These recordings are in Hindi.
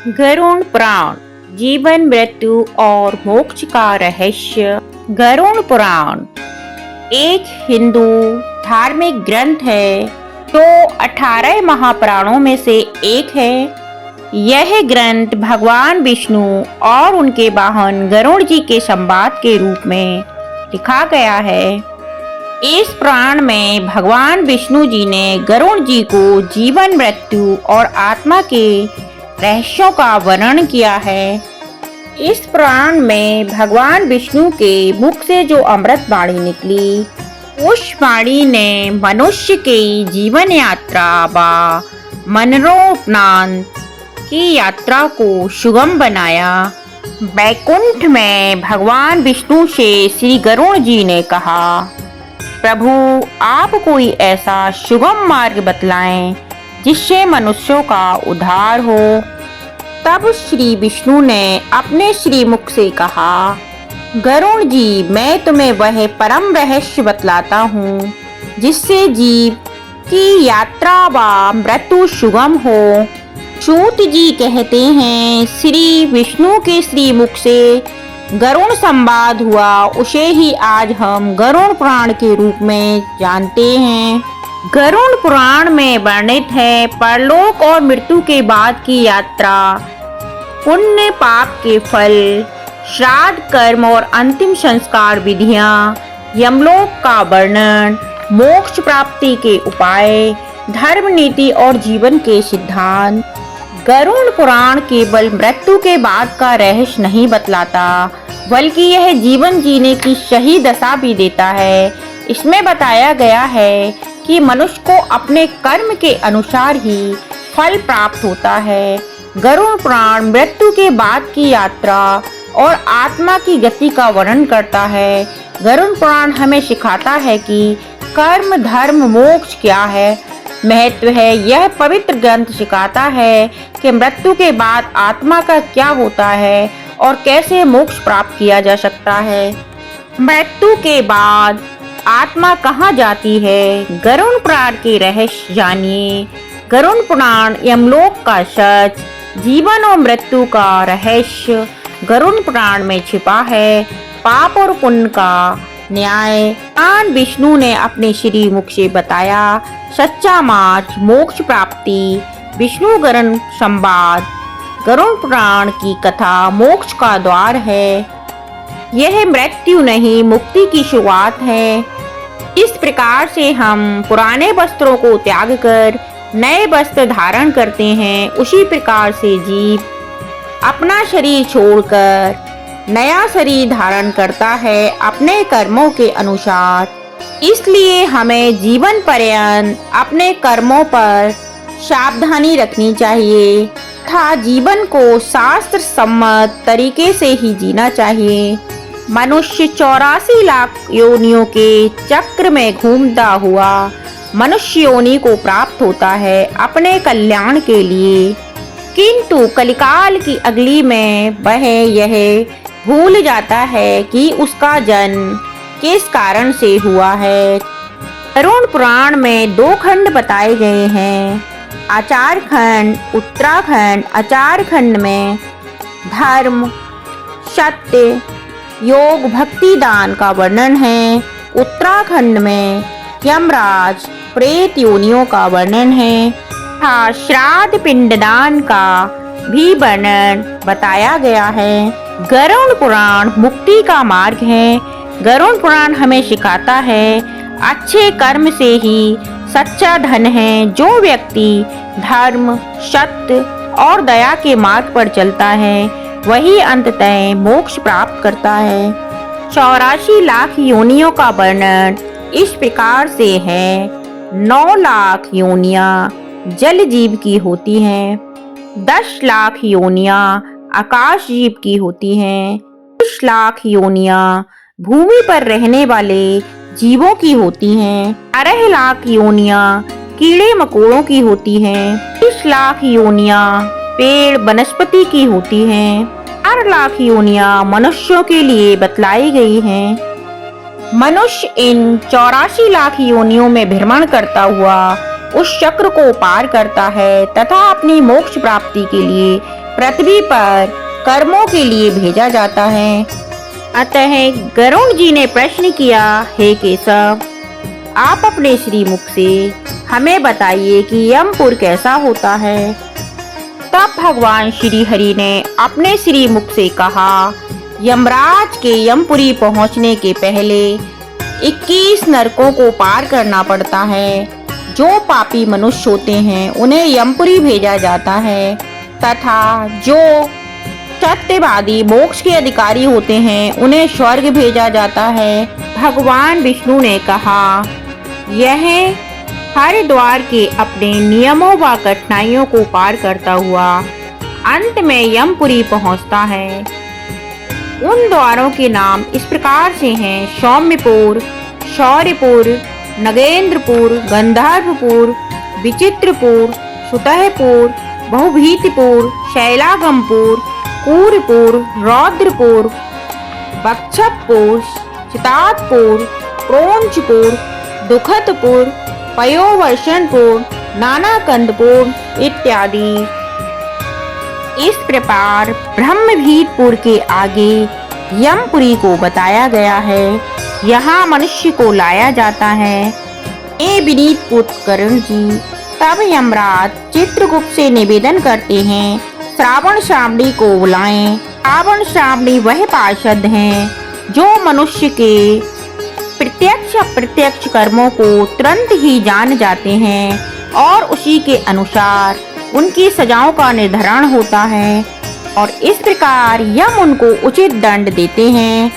गरुड़ पुराण जीवन मृत्यु और मोक्ष का रहस्य। गरुड़ पुराण एक हिंदू धार्मिक ग्रंथ है जो 18 महापुराणों में से एक है। यह ग्रंथ भगवान विष्णु और उनके वाहन गरुड़ जी के संवाद के रूप में लिखा गया है। इस पुराण में भगवान विष्णु जी ने गरुड़ जी को जीवन मृत्यु और आत्मा के रहस्यों का वर्णन किया है। इस पुराण में भगवान विष्णु के मुख से जो अमृत वाणी निकली, उस वाणी ने मनुष्य की जीवन यात्रा व मनोपरांत की यात्रा को सुगम बनाया। वैकुंठ में भगवान विष्णु से श्री गरुड़ जी ने कहा, प्रभु आप कोई ऐसा सुगम मार्ग बतलाएं जिससे मनुष्यों का उद्धार हो। तब श्री विष्णु ने अपने श्रीमुख से कहा, गरुड़ जी मैं तुम्हें वह परम रहस्य बतलाता हूँ जिससे जीव की यात्रा व मृत्यु सुगम हो। सूत जी कहते हैं, श्री विष्णु के श्रीमुख से गरुड़ संवाद हुआ, उसे ही आज हम गरुड़ पुराण के रूप में जानते हैं। गरुड़ पुराण में वर्णित है परलोक और मृत्यु के बाद की यात्रा, पुण्य पाप के फल, श्राद्ध कर्म और अंतिम संस्कार विधियां, यमलोक का वर्णन, मोक्ष प्राप्ति के उपाय, धर्म नीति और जीवन के सिद्धांत। गरुड़ पुराण केवल मृत्यु के बाद का रहस्य नहीं बतलाता, बल्कि यह जीवन जीने की सही दशा भी देता है। इसमें बताया गया है कि मनुष्य को अपने कर्म के अनुसार ही फल प्राप्त होता है। गरुड़ पुराण मृत्यु के बाद की यात्रा और आत्मा की गति का वर्णन करता है। गरुड़ पुराण हमें सिखाता है कि कर्म धर्म मोक्ष क्या है, महत्व है। यह पवित्र ग्रंथ सिखाता है कि मृत्यु के बाद आत्मा का क्या होता है और कैसे मोक्ष प्राप्त किया जा सकता है। मृत्यु के बाद आत्मा कहाँ जाती है, गरुड़ पुराण के रहस्य जानिए। गरुड़ पुराण यमलोक का सच, जीवन और मृत्यु का रहस्य गरुड़ पुराण में छिपा है। पाप और पुण्य का न्याय भगवान विष्णु ने अपने श्री मुख से बताया। सच्चा मार्ग मोक्ष प्राप्ति, विष्णु गरुड़ संवाद, गरुड़ पुराण की कथा मोक्ष का द्वार है। यह मृत्यु नहीं मुक्ति की शुरुआत है। इस प्रकार से हम पुराने वस्त्रों को त्याग कर नए वस्त्र धारण करते हैं, उसी प्रकार से जीव अपना शरीर छोड़कर नया शरीर धारण करता है अपने कर्मों के अनुसार। इसलिए हमें जीवन पर्यंत अपने कर्मों पर सावधानी रखनी चाहिए तथा जीवन को शास्त्र सम्मत तरीके से ही जीना चाहिए। मनुष्य 84 लाख योनियों के चक्र में घूमता हुआ मनुष्य योनि को प्राप्त होता है अपने कल्याण के लिए, किंतु कलिकाल की अगली में वह यह भूल जाता है कि उसका जन्म किस कारण से हुआ है। गरुड़ पुराण में 2 खंड बताए गए हैं, आचार खंड, उत्तराखंड। आचार खंड में धर्म, सत्य, योग, भक्ति, दान का वर्णन है। उत्तराखंड में यमराज, प्रेत योनियों का वर्णन है तथा श्राद्ध पिंडदान का भी वर्णन बताया गया है। गरुड़ पुराण मुक्ति का मार्ग है। गरुड़ पुराण हमें सिखाता है अच्छे कर्म से ही सच्चा धन है। जो व्यक्ति धर्म, सत्य और दया के मार्ग पर चलता है वही अंततः मोक्ष प्राप्त करता है। 84 लाख योनियों का वर्णन इस प्रकार से है। 9 लाख योनियां जल जीव की होती हैं, 10 लाख योनियां आकाश जीव की होती हैं, 20 लाख योनियां भूमि पर रहने वाले जीवों की होती हैं, 12 लाख योनियां कीड़े मकोड़ों की होती हैं, 30 लाख योनियां पेड़ वनस्पति की होती हैं, 4 लाख योनियां मनुष्यों के लिए बतलाई गई हैं। मनुष्य इन 84 लाख योनियों में भ्रमण करता हुआ उस चक्र को पार करता है तथा अपनी मोक्ष प्राप्ति के लिए पृथ्वी पर कर्मों के लिए भेजा जाता है। अतः गरुड़ जी ने प्रश्न किया, हे केशव, आप अपने श्रीमुख से हमें बताइए कि यमपुर कैसा होता है। तब भगवान श्री हरि ने अपने श्रीमुख से कहा, यमराज के यमपुरी पहुंचने के पहले 21 नरकों को पार करना पड़ता है। जो पापी मनुष्य होते हैं उन्हें यमपुरी भेजा जाता है तथा जो सत्यवादी मोक्ष के अधिकारी होते हैं उन्हें स्वर्ग भेजा जाता है। भगवान विष्णु ने कहा, यह हर द्वार के अपने नियमों व कठिनाइयों को पार करता हुआ अंत में यमपुरी पहुंचता है। उन द्वारों के नाम इस प्रकार से हैं, सौम्यपुर, शौर्यपुर, नगेंद्रपुर, गंधर्वपुर, विचित्रपुर, सुतहपुर, बहुभीतिपुर, शैलागमपुर, कूरपुर, रौद्रपुर, बक्षपुर, चितातपुर, क्रोंचपुर, दुखतपुर, पयोवर्षणपुर, नानाकंदपुर इत्यादि। इस प्रकार ब्रह्मभीतपुर के आगे यमपुरी को बताया गया है। यहाँ मनुष्य को लाया जाता है। ए विनीत पुत्र कर्ण जी, तब यमराज चित्रगुप्त से निवेदन करते हैं, श्रावण श्रावणी को बुलाएं। श्रावण श्रावणी वह पार्षद हैं जो मनुष्य के प्रत्यक्ष अप्रत्यक्ष कर्मों को तुरंत ही जान जाते हैं और उसी के अनुसार उनकी सजाओं का निर्धारण होता है और इस प्रकार यम उनको उचित दंड देते हैं।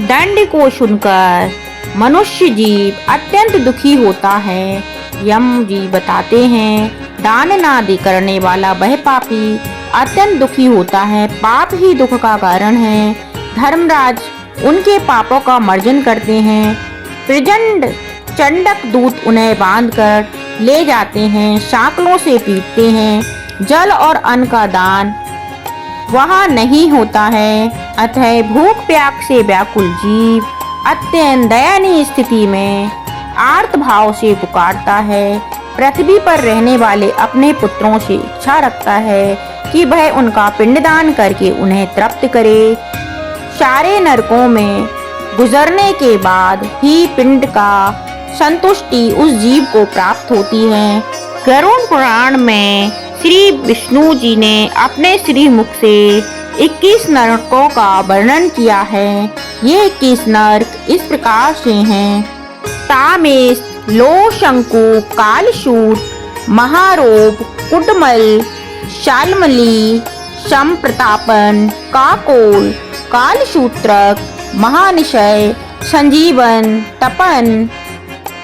दंड को सुनकर मनुष्य जीव अत्यंत दुखी होता है। यम जी बताते हैं, दान ना दे करने वाला वह पापी अत्यंत दुखी होता है। पाप ही दुख का कारण है। धर्मराज उनके पापों का मर्जन करते हैं। प्रचंड चंडक दूत उन्हें बांधकर ले जाते हैं, सांकलों से पीटते हैं। जल और अन्न का दान वहाँ नहीं होता है। अतः भूख प्यास से व्याकुल जीव अत्यंत दयनीय स्थिति में आर्त भाव से पुकारता है। पृथ्वी पर रहने वाले अपने पुत्रों से इच्छा रखता है कि वह उनका पिंडदान करके उन्हें तृप्त करे। सारे नरकों में गुजरने के बाद ही पिंड का संतुष्टि उस जीव को प्राप्त होती है। गरुड़ पुराण में श्री विष्णु जी ने अपने श्रीमुख से 21 नरकों का वर्णन किया है। ये 21 नरक इस प्रकार से हैं, तामेश, लोशंकु, कालशूट, महारोप, कुटमल, शालमली, संप्रतापन, काकोल, कालसूत्रक, महानिशय, संजीवन, तपन,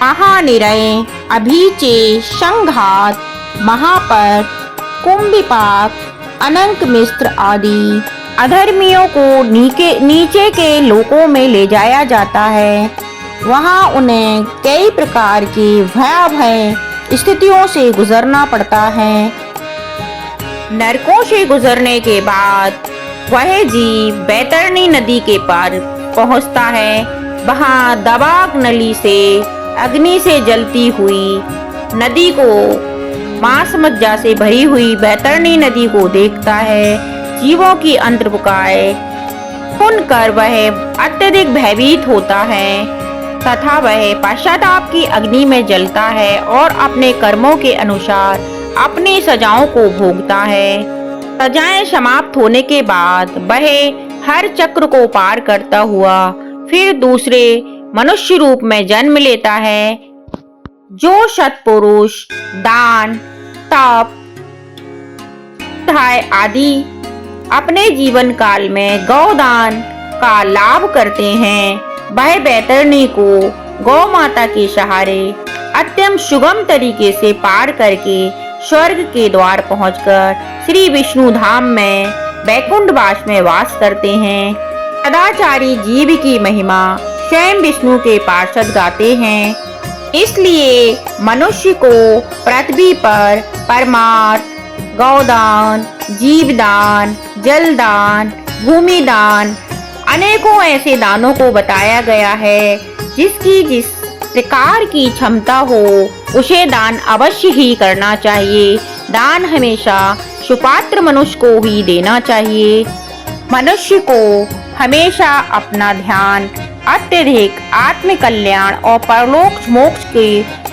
महानिरय, अभीचे, संघात, महापर, कुंभिपाक, अनंक मिस्त्र आदि अधर्मियों को नीचे के लोकों में ले जाया जाता है। वहाँ उन्हें कई प्रकार की भयावह स्थितियों से गुजरना पड़ता है। नरकों से गुजरने के बाद वह जीव बैतरणी नदी के पार पहुँचता है। वहाँ दबाग नली से अग्नि से जलती हुई नदी को मांस मज्जा से भरी हुई बैतरणी नदी को देखता है। जीवों की अंतर्पुकाएं सुनकर वह अत्यधिक भयभीत होता है तथा वह पश्चाताप की अग्नि में जलता है और अपने कर्मों के अनुसार अपनी सजाओं को भोगता है। सजाएं समाप्त होने के बाद वह हर चक्र को पार करता हुआ फिर दूसरे मनुष्य रूप में जन्म लेता है, जो सत्पुरुष दान, तप, आदि अपने जीवन काल में गौदान का लाभ करते हैं। वह बैतरणी को गौ माता के सहारे अत्यंत सुगम तरीके से पार करके स्वर्ग के द्वार पहुंचकर श्री विष्णु धाम में वैकुंठवास में वास करते हैं। सदाचारी जीव की महिमा स्वयं विष्णु के पार्षद गाते हैं। इसलिए मनुष्य को पृथ्वी पर परमार्थ, गौदान, जीवदान, जलदान, भूमिदान अनेकों ऐसे दानों को बताया गया है। जिसकी जिस प्रकार की क्षमता हो उसे दान अवश्य ही करना चाहिए। दान हमेशा सुपात्र मनुष्य को ही देना चाहिए। मनुष्य को हमेशा अपना ध्यान अत्यधिक आत्म कल्याण और परलोक मोक्ष के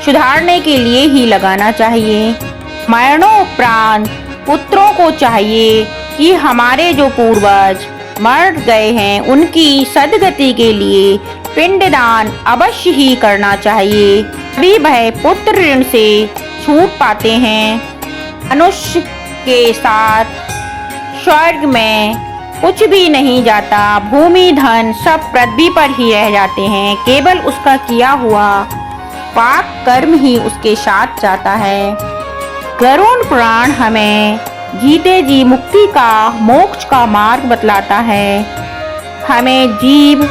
सुधारने के लिए ही लगाना चाहिए। मरणोपरांत पुत्रों को चाहिए कि हमारे जो पूर्वज मर गए हैं उनकी सद्गति के लिए पिंडदान अवश्य ही करना चाहिए, तभी वह पुत्र ऋण से छूट पाते हैं। मनुष्य के साथ स्वर्ग में कुछ भी नहीं जाता, भूमि धन सब पृथ्वी पर ही रह जाते हैं, केवल उसका किया हुआ पाप कर्म ही उसके साथ जाता है। गरुड़ पुराण हमें जीते जी मुक्ति का मोक्ष का मार्ग बतलाता है। हमें जीव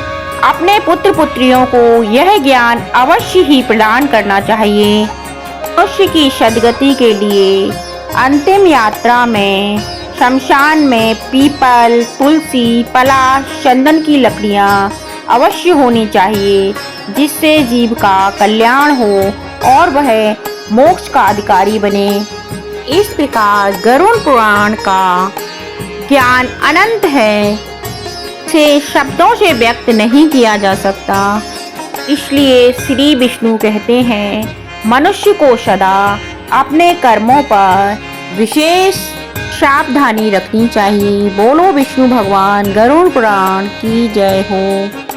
अपने पुत्र पुत्रियों को यह ज्ञान अवश्य ही प्रदान करना चाहिए। मनुष्य की सद्गति के लिए अंतिम यात्रा में शमशान में पीपल, तुलसी, पलाश, चंदन की लकड़ियां अवश्य होनी चाहिए, जिससे जीव का कल्याण हो और वह मोक्ष का अधिकारी बने। इस प्रकार गरुड़ पुराण का ज्ञान अनंत है, इसे शब्दों से व्यक्त नहीं किया जा सकता। इसलिए श्री विष्णु कहते हैं मनुष्य को सदा अपने कर्मों पर विशेष सावधानी रखनी चाहिए। बोलो विष्णु भगवान गरुड़ पुराण की जय हो।